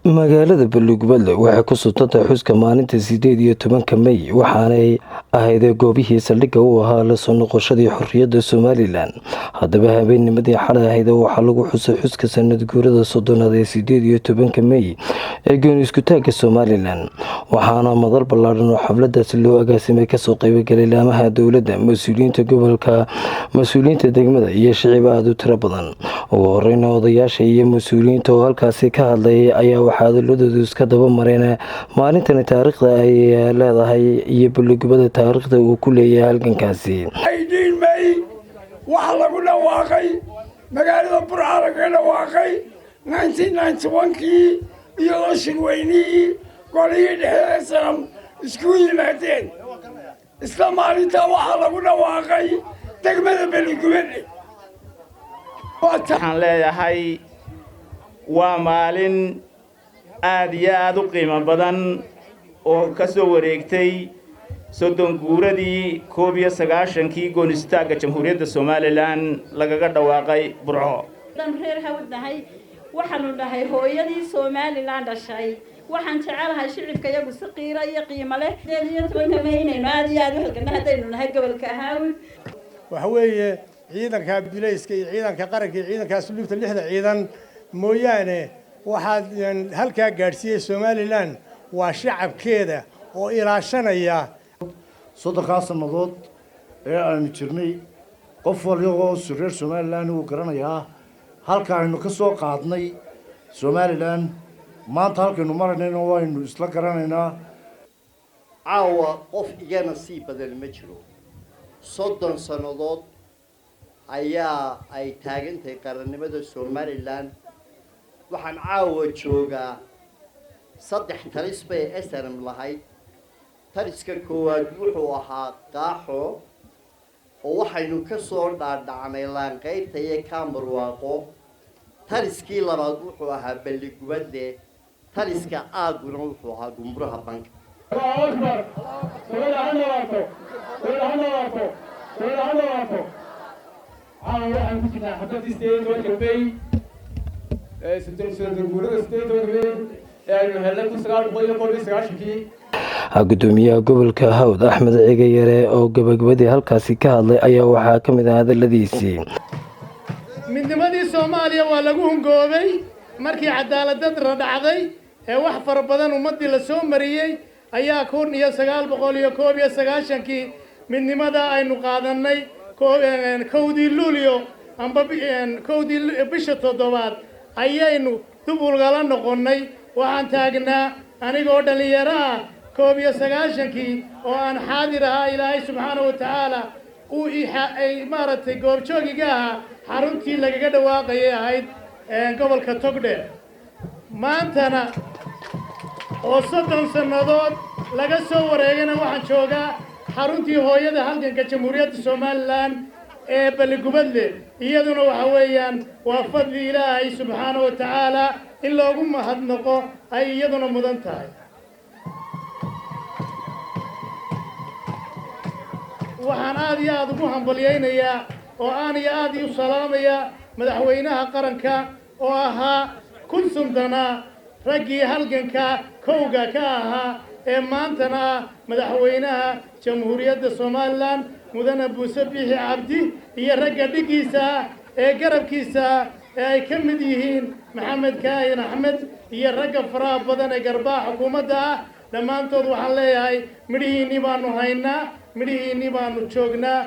magaalada Balugubadle waxay ku sutantay xuska maalinta 18 May waxaanay ahayd goobihii saldhigga u ahaa la soo noqoshadii xorriyadda Somaliland. Haddaba habeennimadii xalay ahayd waxaa lagu xusay xuska sanad guurada 18 May ee gooni isku taagga Somaliland, waxaana madal ballaaran oo xafladaasi loo agaasimay kasoo qaybgalay laamaha dowladda, mas'uuliyiinta gobolka, mas'uuliyiinta degmada iyo shacab aad u tiro badan. ugu horreyn odayaasha iyo mas'uuliyiinta oo halkaasi ka hadlay ayaa waxaa hadalladoodu iska daba mareen maalintan taariikhda ay leedahay iyo Balugubadle taariikhda uu ku leeyahay halgankaasi. waxa lagu dhawaaqay magaalada Burco laga dhawaaqay 1991kii iyo shirweynihii golihii dhexe isku yimaadeen. isla maalinta waxa lagu dhawaaqay degmada Balugubadle. waxaan leeyahay waa maalin aad iyo aad u qiimo badan oo ka soo wareegtay 30 guuradii 19 gooni isku taagga Jamhuuriyadda Somaliland lagaga dhawaaqay Burco. reer hawdahay waxaanu dhahay hooyadii Somaliland dhashay, waxaan jecelahay shicibka iyagu si qiiro iyo qiimo leh inaynu aad iyo aad u halganahay haddaynu nahay gobolka Haawil. waxa weeye ciidanka bilayska iyo ciidanka qaranka iyo ciidanka asluubta lixda ciidan mooyaane waxaad halkaa gaarsiiyay Somaliland waa shacabkeeda oo ilaashanaya 30 sanadood ee aan jirnay. qof walba reer Somaliland uu garanayaa halka aynu ka soo qaadnay Somaliland, maanta halkaynu maranayno waynu isla garanaynaa. caawa qof iga nasiib badan ma jiro. 30 sanadood ayaa ay taagantay qarannimada Somaliland. waxaan caawa joogaa 3 talis bay SNM lahayd. taliska koowaad wuxuu ahaa Qaaxo oo waxaynu ka soo dhaadhacnay Laanqayrta iyo Kaambarwaaqo. taliskii labaad wuxuu ahaa Balugubadle. taliska aaguna wuxuu ahaa Gumburaha Bank. gudoomiyaha gobolka Hawd Axmed Ciga Yare oo gabagabadii halkaasi ka hadlay ayaa waxaa ka mid ah hadaladiisii. midnimadii Soomaaliya waa lagu hungoobay markii cadaalad dhacday ee wax fara badan ummadii la soo mariyay ayaa 1991kii midnimada aynu qaadanay kowdii Luulyo amba kowdii bisha 7 ayaynu dib uga noqonnay. waxaan taagnaa anigoo dhalinyaro ah 19kii oo aan xaadir ahaa. Ilaahay subxaanahu wa ta'aala uu ay maaratay goobjoogiga ahaa xaruntii lagaga dhawaaqayay ahayd gobolka Togdheer. maantana oo 30 sanadood laga soo wareegana waxaan joogaa xaruntii hooyada halganka Jamhuuriyadda Somaliland ee Balugubadle. iyaduna waxa weeyaan waa fadli Ilaahay subxaanahu wa ta'aala in loogu mahadnaqo ay iyaduna mudan tahay. waxaan aad iyo aad ugu hambaliyaynayaa oo aan iyo aad u salaamayaa madaxweynaha qaranka oo ahaa kunsumdana raggii halganka kowga ka ahaa ee maantana madaxweynaha Jamhuuriyadda Somaliland mudane Muuse Biixi Cabdi iyo ragga dhigiisa ee garabkiisa ee ay ka mid yihiin Maxamed Kaahin Axmed iyo ragga faraha badan ee garbaha xukuumadda ah. dhammaantood waxaan leeyahay midhihiinii baanu haynaa, midhihiinii baanu joognaa.